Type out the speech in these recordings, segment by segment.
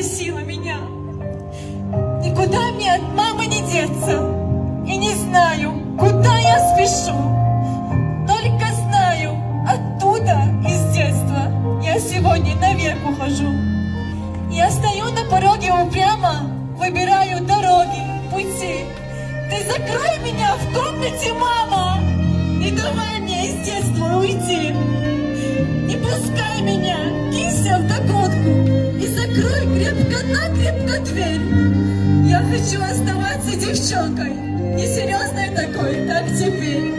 просила меня. Никуда мне от мамы не деться. И не знаю, куда я спешу. Только знаю, оттуда, из детства, я сегодня наверх ухожу. Я стою на пороге упрямо, выбираю дороги, пути. Ты закрой меня в комнате, мама! Не давай мне из детства уйти. Не пускай меня, кинься в догонку и закрой крепко-накрепко дверь. Я хочу оставаться девчонкой, несерьезной такой, как теперь.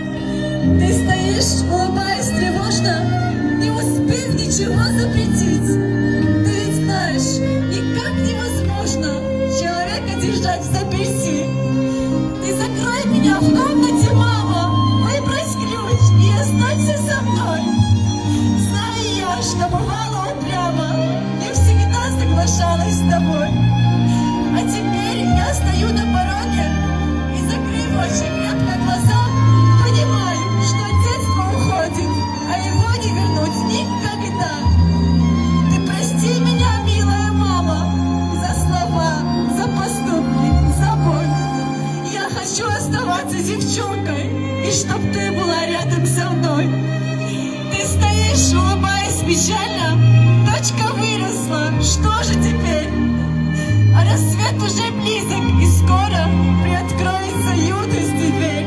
Ты стоишь, улыбаясь тревожно, не успев ничего запретить. Ты ведь знаешь, никак невозможно человека держать в заперти. Ты закрой меня в комнате, мама, выбрось ключ и останься со мной. Знаю я, что бывало упрямо, не всегда соглашалась с тобой. А теперь я стою на пороге и, закрыв очень крепко глаза, понимаю, что детство уходит, а его не вернуть никогда. Ты прости меня, милая мама, за слова, за поступки, за боль. Я хочу оставаться девчонкой, и чтоб ты была рядом со мной. Ты стоишь, улыбаясь печально, дочка выросла, что же теперь? А рассвет уже близок, и скоро приоткроется юности дверь.